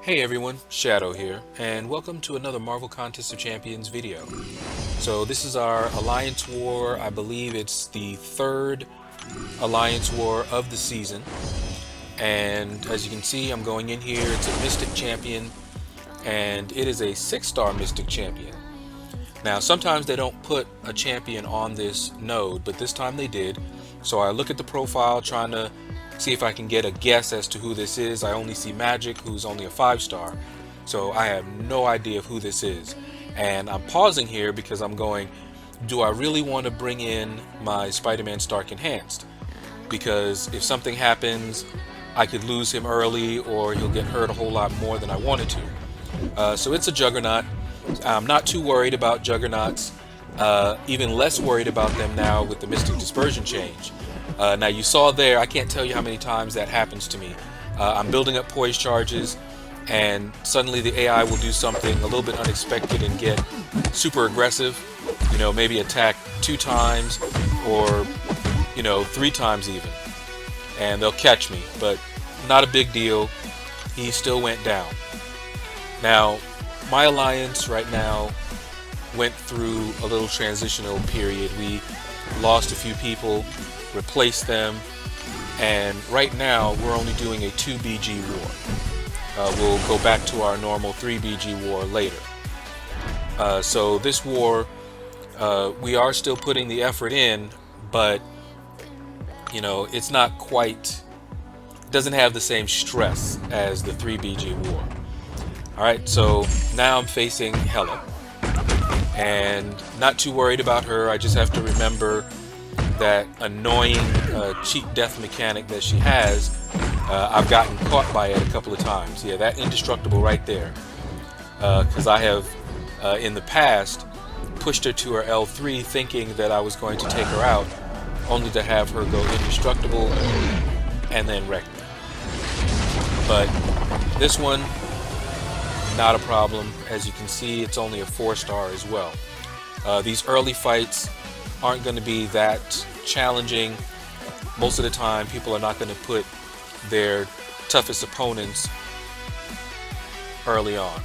Hey everyone, Shaedow here, and welcome to another Marvel Contest of Champions video. So this is our Alliance War. I believe it's the third Alliance War of the season. And as you can see, I'm going in here. It's a Mystic Champion, and it is a 6-star Mystic Champion. Now, sometimes they don't put a champion on this node, but this time they did. So I look at the profile, trying to see if I can get a guess as to who this is. I only see Magic, who's only a 5-star. So I have no idea of who this is. And I'm pausing here because I'm going, do I really want to bring in my Spider-Man Stark Enhanced? Because if something happens, I could lose him early, or he'll get hurt a whole lot more than I wanted to. So it's a Juggernaut. I'm not too worried about Juggernauts. Even less worried about them now with the Mystic Dispersion change. Now you saw there, I can't tell you how many times that happens to me. I'm building up poise charges, and suddenly the AI will do something a little bit unexpected and get super aggressive. You know, maybe attack 2 times, or 3 times even, and they'll catch me. But not a big deal. He still went down. Now, my alliance right now went through a little transitional period. We lost a few people, replaced them, and right now we're only doing a 2 BG war. We'll go back to our normal 3 BG war later. So this war, we are still putting the effort in, but it's not quite, doesn't have the same stress as the 3 BG war. Alright, so now I'm facing Hela, and not too worried about her. I just have to remember that annoying cheat death mechanic that she has. I've gotten caught by it a couple of times. Yeah, that indestructible right there. Because I have, in the past, pushed her to her L3 thinking that I was going to take her out, only to have her go indestructible and then wreck me. But this one, not a problem. As you can see, it's only a 4-star as well. These early fights aren't going to be that challenging. Most of the time, people are not going to put their toughest opponents early on.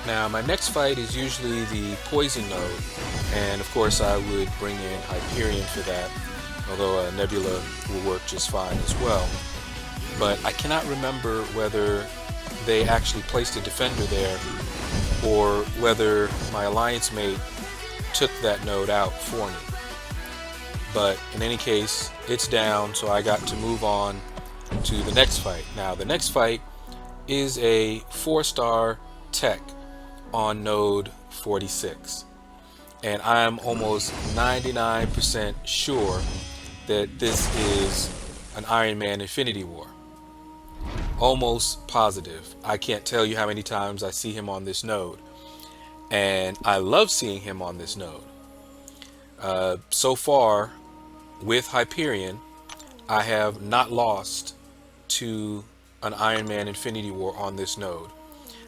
Now, my next fight is usually the Poison node, and of course I would bring in Hyperion for that, although Nebula will work just fine as well. But I cannot remember whether they actually placed a defender there, or whether my alliance mate took that node out for me. But in any case, it's down, so I got to move on to the next fight. Now, the next fight is a 4-star tech on node 46, and I'm almost 99% sure that this is an Iron Man Infinity War. Almost positive. I can't tell you how many times I see him on this node, and I love seeing him on this node. So far, with Hyperion, I have not lost to an Iron Man Infinity War on this node.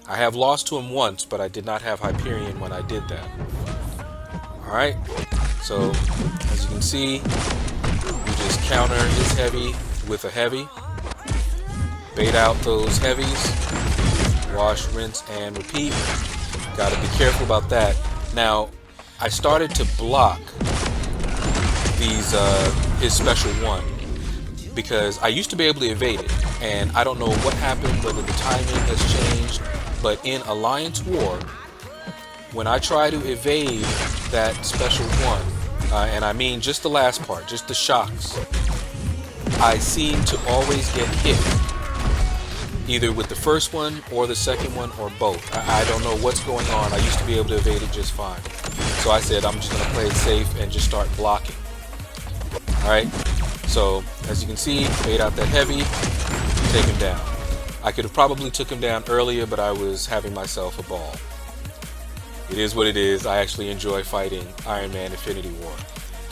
I have lost to him once, but I did not have Hyperion when I did that. Alright, so as you can see, we just counter his heavy with a heavy. Bait out those heavies, wash, rinse, and repeat. Gotta be careful about that. Now, I started to block these his special one, because I used to be able to evade it, and I don't know what happened, whether the timing has changed, but in Alliance War, when I try to evade that special one, and I mean just the last part, just the shocks, I seem to always get hit, either with the first one or the second one or both. I don't know what's going on. I used to be able to evade it just fine. So I said I'm just going to play it safe and just start blocking. Alright, so as you can see, bait out that heavy, take him down. I could have probably took him down earlier, but I was having myself a ball. It is what it is. I actually enjoy fighting Iron Man Infinity War.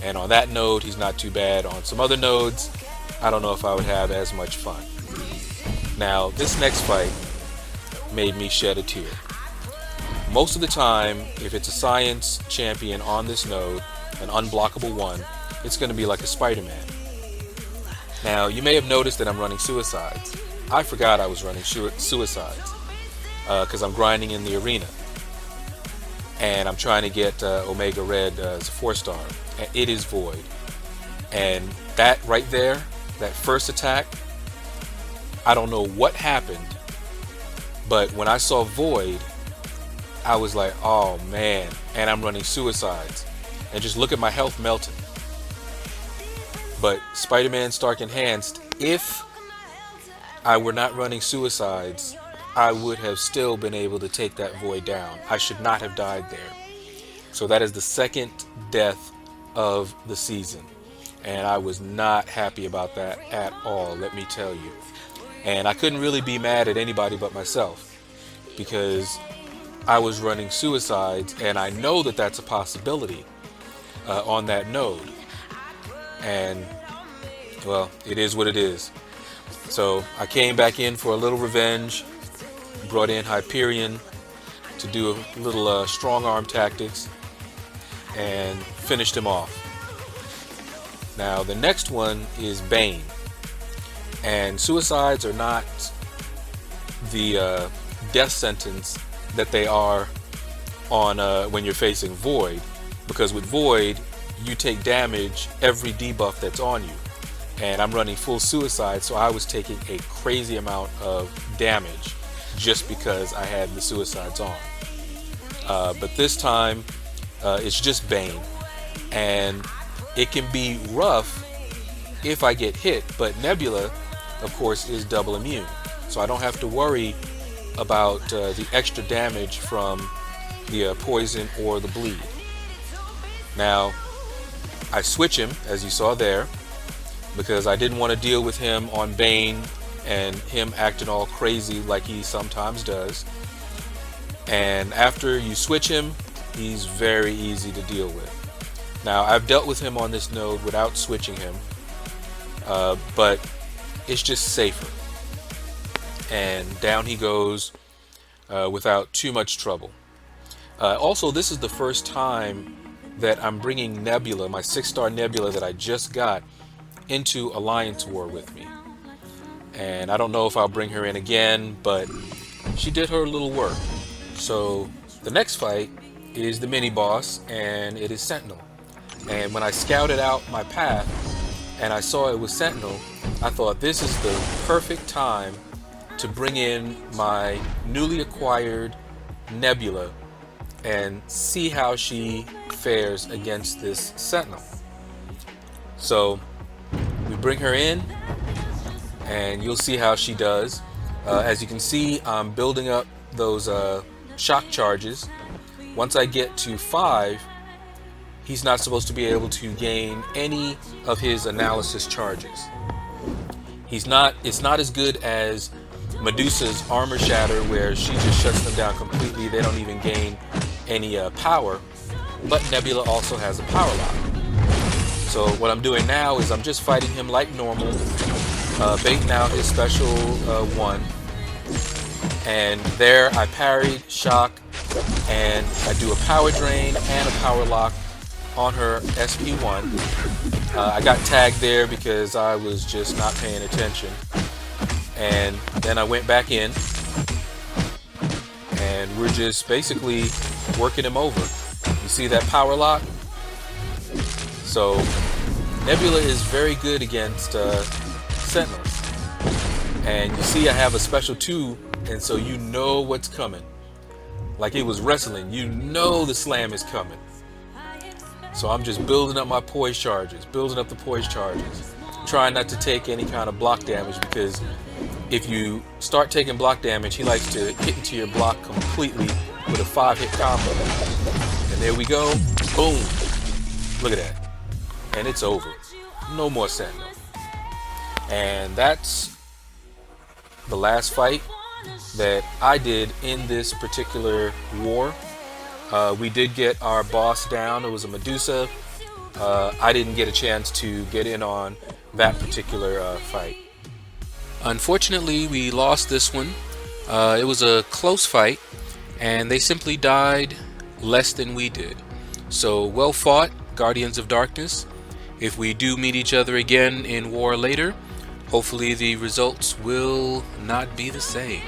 And on that node, he's not too bad. On some other nodes, I don't know if I would have as much fun. Now, this next fight made me shed a tear. Most of the time, if it's a science champion on this node, an unblockable one, it's going to be like a Spider-Man. Now, you may have noticed that I'm running suicides. I forgot I was running suicides. because I'm grinding in the arena. And I'm trying to get Omega Red as a 4-star. And it is Void. And that right there, that first attack, I don't know what happened, but when I saw Void, I was like, oh man. And I'm running Suicides. And just look at my health melting. But Spider-Man Stark Enhanced, if I were not running Suicides, I would have still been able to take that Void down. I should not have died there. So that is the second death of the season. And I was not happy about that at all, let me tell you. And I couldn't really be mad at anybody but myself, because I was running Suicides, and I know that that's a possibility on that node. And, well, it is what it is. So I came back in for a little revenge, brought in Hyperion to do a little strong arm tactics, and finished him off. Now the next one is Bane, and Suicides are not the death sentence that they are on when you're facing Void, because with Void you take damage every debuff that's on you, and I'm running full Suicide, so I was taking a crazy amount of damage just because I had the Suicides on. But this time it's just Bane, and it can be rough if I get hit, but Nebula, of course, is double immune, so I don't have to worry about the extra damage from the poison or the bleed. Now, I switch him, as you saw there, because I didn't want to deal with him on Bane and him acting all crazy like he sometimes does. And after you switch him, he's very easy to deal with. Now, I've dealt with him on this node without switching him, but it's just safer. And down he goes without too much trouble. Also, this is the first time that I'm bringing Nebula, my 6-star Nebula that I just got, into Alliance War with me. And I don't know if I'll bring her in again, but she did her little work. So the next fight is the mini boss, and it is Sentinel. And when I scouted out my path and I saw it was Sentinel, I thought this is the perfect time to bring in my newly acquired Nebula and see how she fares against this Sentinel. So we bring her in, and you'll see how she does. As you can see, I'm building up those shock charges. Once I get to 5, he's not supposed to be able to gain any of his analysis charges. It's not as good as Medusa's Armor Shatter, where she just shuts them down completely. They don't even gain any power. But Nebula also has a power lock. So what I'm doing now is I'm just fighting him like normal, baiting out his special 1. And there I parried, shock, and I do a power drain and a power lock on her SP1. I got tagged there because I was just not paying attention. And then I went back in, and we're just basically working him over. You see that power lock? So Nebula is very good against Sentinels. And you see I have a special 2, and so you know what's coming. Like it was wrestling, you know the slam is coming. So I'm just building up my poise charges, building up the poise charges. Trying not to take any kind of block damage, because if you start taking block damage, he likes to hit into your block completely with a 5-hit combo. And there we go, boom. Look at that. And it's over. No more Sentinel. And that's the last fight that I did in this particular war. We did get our boss down. It was a Medusa. I didn't get a chance to get in on that particular fight. Unfortunately, we lost this one. It was a close fight, and they simply died less than we did. So well fought, Guardians of Darkness. If we do meet each other again in war later, hopefully the results will not be the same.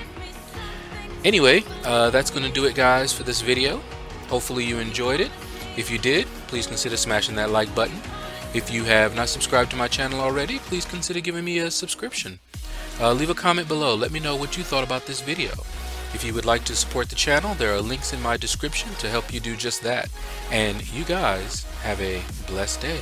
Anyway, that's going to do it, guys, for this video. Hopefully you enjoyed it. If you did, please consider smashing that like button. If you have not subscribed to my channel already, please consider giving me a subscription. Leave a comment below. Let me know what you thought about this video. If you would like to support the channel, there are links in my description to help you do just that. And you guys have a blessed day.